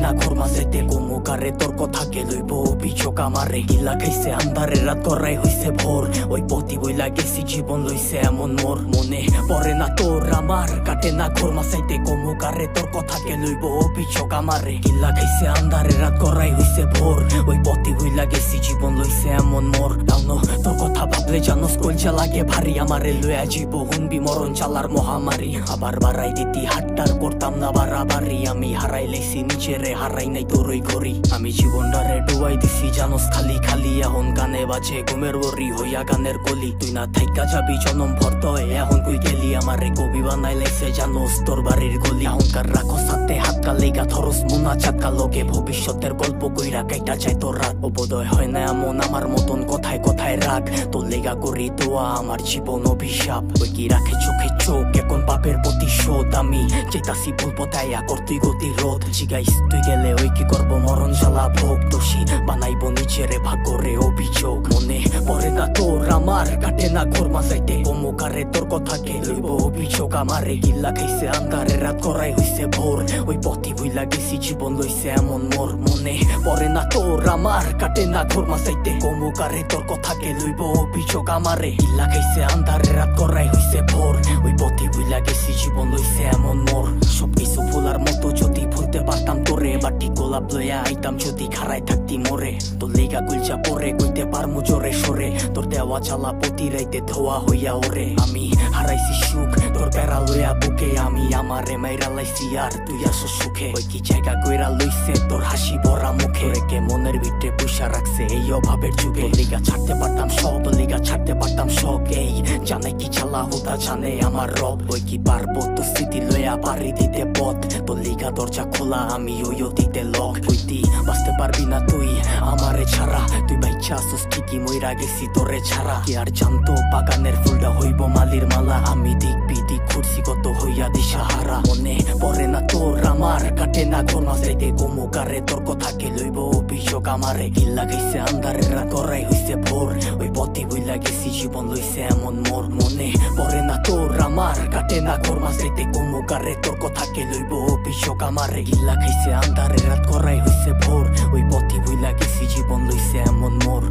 না ঘর মাঝেতে কুমুকারে তোর কথাকে লইব অভিযোগ আমারে গিলা খাইছে আন্ধারে রাত করাই হইছে ভোর ওই পতি বইলা গেছি জীবন লইছে এমন মোর মনে পড়ে না তোর আমার কাটে না ঘর মাঝেতে কুমুকারে তোর কথাকে লইব অভিযোগ আমারে গিলা খাইছে আন্ধারে রাত করাই হইছে ভোর ওই পতি বইলা গেছি জীবন লইছে এমন মোর দাউনো তোর কথা ভাবলে জানোস কলজা লাগে ভারী আমারে লইয়া জীব হুনবি মরণ চালার মহামারী আবার বাড়াই দিতি হাট্টার করতাম না বাড়াবাড়ি আমি হারাই লেছি নিজেরে হারাই নাই তোর ওই ঘড়ি আমি জীবনটারে ডুবাই দিছি জানোস খালি খালি এখন গানে বাজে ঘুমের ওরি হইয়া গানের কলি তুই না থাইকা যাবি জনম ভর্ত এখন কই গেলি আমারে কবি বানাই লাইছে জানোস তোর বাড়ির গলি এখনকার রাখো সাথে হাত কালেগা ধরস মুনা চাকা লোকে ভবিষ্যতের গল্প কইরা কাইটা যায় তোর রাত বোধয় হয় না এমন আমার মতন কথায় কথায় রাগ তোর লেগা করি দোয়া আমার জীবন অভিশাপ ওই কি রাখে চোখে চোখ এখন পাপের প্রতিশোধ আমি চেতাসি ভুল পথাইয়া করতুই গতিরোধ জিগাইস তুই গেলে ওই কি করবো মরণ জ্বালা ভোগ দোষী বানাইব নিজেরে ভাগ্যরে অভিযোগ মনে পড়ে না তোর আমার কাটে না ঘর মাঝাইতে কমুকারে তোর কথাকে লইব অভিযোগ আমারে গিল্লা খাইছে আন্ধারে রাত করাই হইছে ভোর ওই পথি ভুইলা গেছি জীবন লইছে এমন মোর মনে পড়ে না তোর আমার কাটে না ঘর মাঝাইতে কমুকারে তোর কথাকে লইব অভিযোগ আমারে গিল্লা খাইছে আন্ধারে রাত করাই হইছে ভোর ওই পথি ভুইলা গেছি জীবন লইছে এমন মোর সবকিছু ভুলার মতো যদি ভুলতে পারতাম তোরে বাটি গোলাপ লইয়া আইতাম যদি খারাই থাকতি মোরে তোর লেগা গুলচা পরে কইতে পারমু জোরে সরে তোর দেওয়া জ্বালা প্রতি রাইতে ধোয়া হইয়া ওরে আমি হারাইছি সুখ তোর বেড়া লইয়া বুকে আমি আমারে মাইরা লাইছি আর তুই আসো সুখে ওই কি জায়গা কইরা লইছে তোর হাসি ভরা মুখে রেখে মনের ভিতরে পয়সা রাখছে এই অভাবের যুগে লিগা ছাড়তে পারতাম সব লিগা ছাড়তে পারতাম শখ এই জানে কি চালা হুদা জানে আমার রব ওই কি পারবো তো স্মৃতি লইয়া পারি দিতে পথ তোর লিগা দরজা খোলা আমি ওইও দিতে লক কইতি বাঁচতে পারবি না তুই আমারে ছাড়া তুই বাইচ্ছা আসুস ঠিকই মইরা গেছি তোরে ছাড়া কি আর জানতো বাগানের ফুলটা হইব মালির মালা আমি দিক বিদিক ঘুরছি কত হইয়া দিশাহারা মনে পড়ে না তোর আমার কাটে না ঘর মাঝাইতে কমুকারে তোর কথাকে লইব অভিযোগ আমারে গিল্লা গাইছে আন্ধারে রাত করাই হইছে ভোর ওই পথি বইলা গেছি জীবন লইছে এমন মোর মনে পড়ে না তোর আমার কাটে না ঘর মাঝাইতে কমুকারে তোর কথাকে লইব অভিযোগ আমারে গিল্লা খাইছে আন্ধারে রাত করাই হইছে ভোর ওই পথি বইলা গেছি জীবন লইছে এমন মোর।